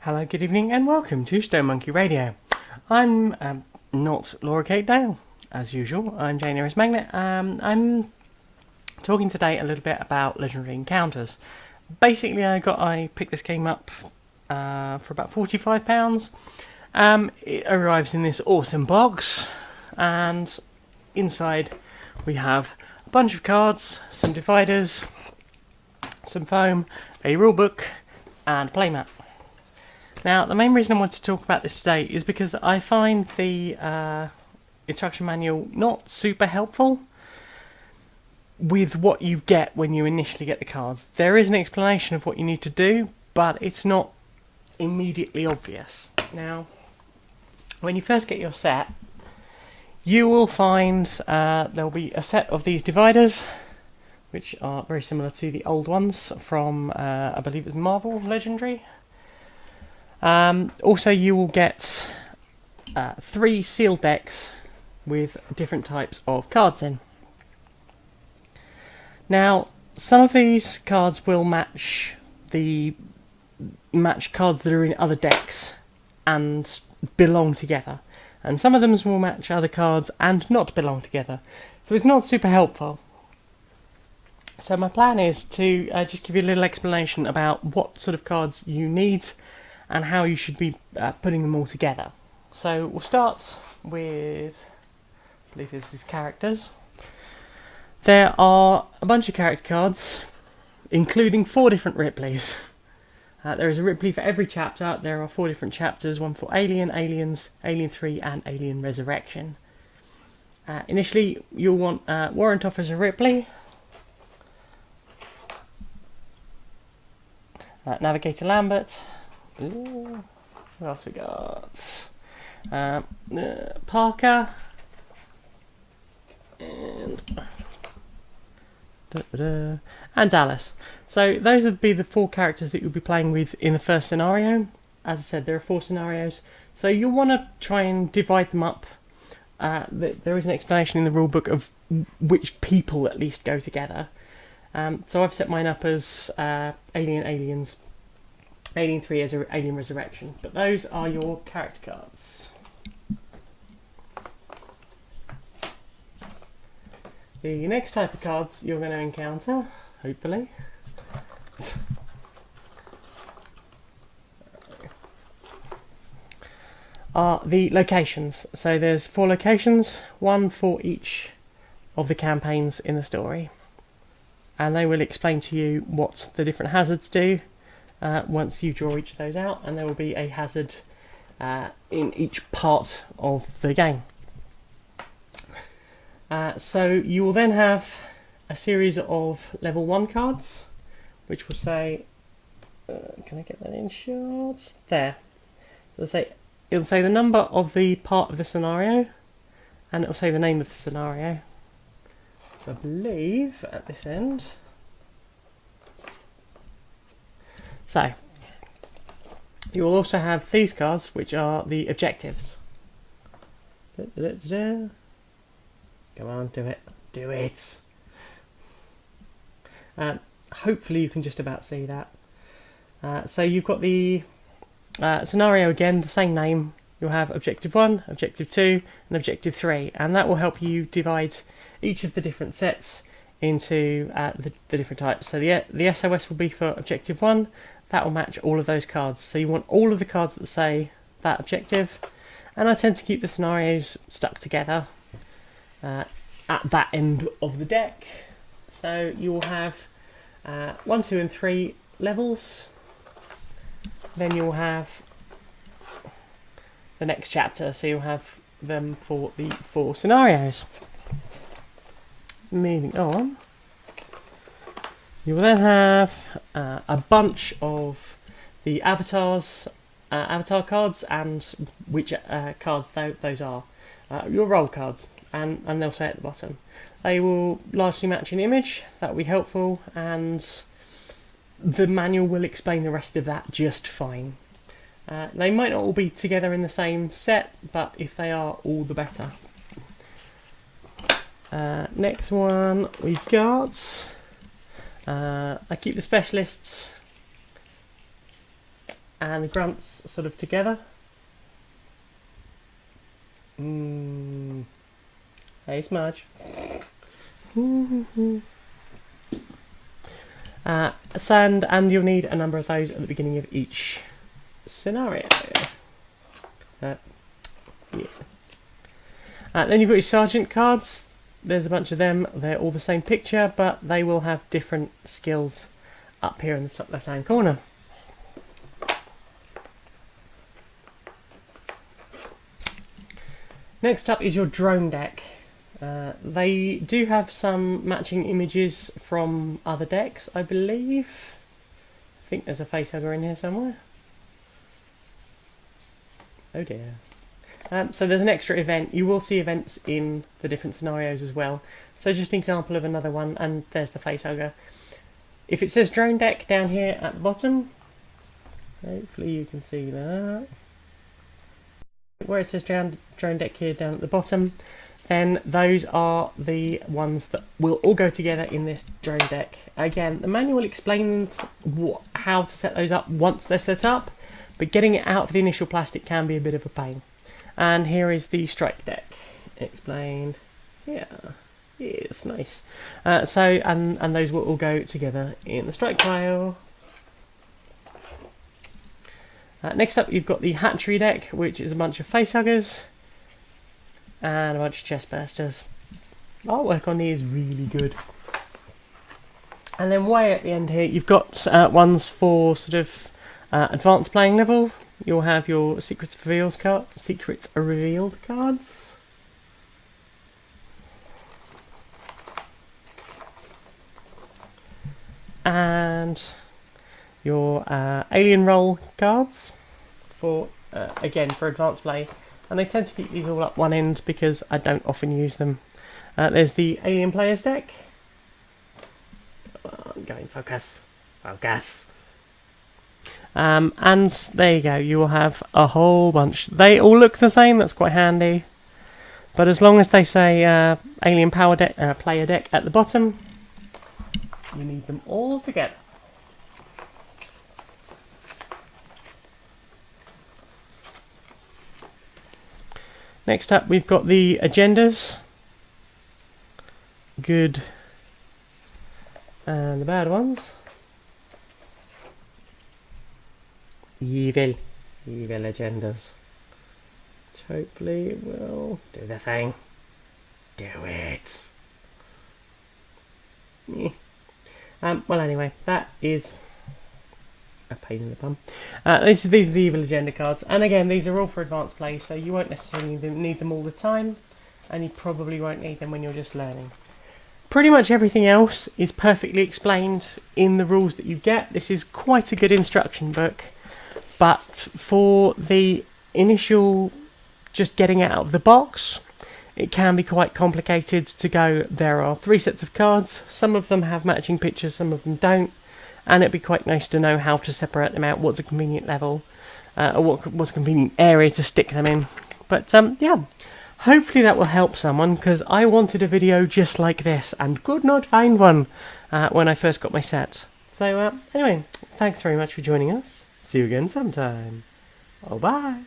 Hello, good evening, and welcome to Stone Monkey Radio. I'm not Laura Kate Dale, as usual. I'm Jane Eris Magnet. I'm talking today a little bit about legendary encounters. Basically, I picked this game up for about £45. It arrives in this awesome box, and inside we have a bunch of cards, some dividers, some foam, a rulebook, and a playmat. Now, the main reason I wanted to talk about this today is because I find the instruction manual not super helpful with what you get when you initially get the cards. There is an explanation of what you need to do, but it's not immediately obvious. Now, when you first get your set, you will find there'll be a set of these dividers, which are very similar to the old ones from, I believe it's Marvel Legendary. Also, you will get 3 sealed decks with different types of cards in. Now, some of these cards will match cards that are in other decks and belong together, and some of them will match other cards and not belong together. So it's not super helpful. So my plan is to just give you a little explanation about what sort of cards you need and how you should be putting them all together. So we'll start with, I believe this is characters. There are a bunch of character cards, including 4 different Ripleys. There is a Ripley for every chapter. There are 4 different chapters, one for Alien, Aliens, Alien 3 and Alien Resurrection. Initially you'll want Warrant Officer Ripley, Navigator Lambert. Ooh, what else we got? Parker and Dallas. So those would be the 4 characters that you'll be playing with in the first scenario. As I said, there are 4 scenarios, so you'll want to try and divide them up. There is an explanation in the rulebook of which people at least go together. So I've set mine up as Alien, Aliens, Alien 3 as Alien Resurrection, but those are your character cards. The next type of cards you're going to encounter, hopefully, are the locations. So there's 4 locations, 1 for each of the campaigns in the story, and they will explain to you what the different hazards do once you draw each of those out, and there will be a hazard in each part of the game. So you will then have a series of level 1 cards, which will say, can I get that in shots? There. So it'll say the number of the part of the scenario, and it'll say the name of the scenario. So I believe at this end. So you will also have these cards, which are the objectives. Come on, do it. Do it! Hopefully you can just about see that. So you've got the scenario again, the same name. You'll have Objective 1, Objective 2 and Objective 3, and that will help you divide each of the different sets into the different types. So the SOS will be for Objective 1. That will match all of those cards. So you want all of the cards that say that objective, and I tend to keep the scenarios stuck together at that end of the deck. So you will have 1, 2 and 3 levels. Then you'll have the next chapter, so you'll have them for the 4 scenarios. Moving on, you will then have a bunch of the avatar cards, and which cards those are. Your roll cards, and they'll say at the bottom. They will largely match an image. That will be helpful, and the manual will explain the rest of that just fine. They might not all be together in the same set, but if they are, all the better. Next one we've got, I keep the specialists and the grunts sort of together. Hey, Smudge. Sand, and you'll need a number of those at the beginning of each scenario. Yeah. Then you've got your sergeant cards. There's a bunch of them. They're all the same picture, but they will have different skills up here in the top left-hand corner. Next up is your drone deck. They do have some matching images from other decks, I believe. I think there's a facehugger in here somewhere. Oh dear. So there's an extra event. You will see events in the different scenarios as well. So just an example of another one, and there's the facehugger. If it says drone deck down here at the bottom, hopefully you can see that. Where it says drone deck here down at the bottom, then those are the ones that will all go together in this drone deck. Again, the manual explains how to set those up once they're set up, but getting it out of the initial plastic can be a bit of a pain. And here is the strike deck explained. Yeah, it's nice. And those will all go together in the strike pile. Next up, you've got the hatchery deck, which is a bunch of facehuggers and a bunch of chest bursters. Artwork on these is really good. And then way at the end here, you've got ones for sort of advanced playing level. You'll have your secrets revealed cards. And your alien roll cards for again for advanced play, and I tend to keep these all up one end because I don't often use them. There's the alien players deck. Come on, going focus. And there you go, you will have a whole bunch. They all look the same, that's quite handy. But as long as they say alien power deck, player deck at the bottom, you need them all together. Next up, we've got the agendas. Good and the bad ones. Evil agendas. Which hopefully will do the thing. Do it. Yeah. Well, anyway, that is a pain in the bum. These are the evil agenda cards, and again, these are all for advanced play, so you won't necessarily need them all the time, and you probably won't need them when you're just learning. Pretty much everything else is perfectly explained in the rules that you get. This is quite a good instruction book, but for the initial just getting it out of the box, it can be quite complicated to go. There are 3 sets of cards, some of them have matching pictures, some of them don't, and it'd be quite nice to know how to separate them out, what's a convenient level, or what's a convenient area to stick them in. But yeah, hopefully that will help someone, because I wanted a video just like this and could not find one when I first got my set. So anyway, thanks very much for joining us. See you again sometime. Oh, bye.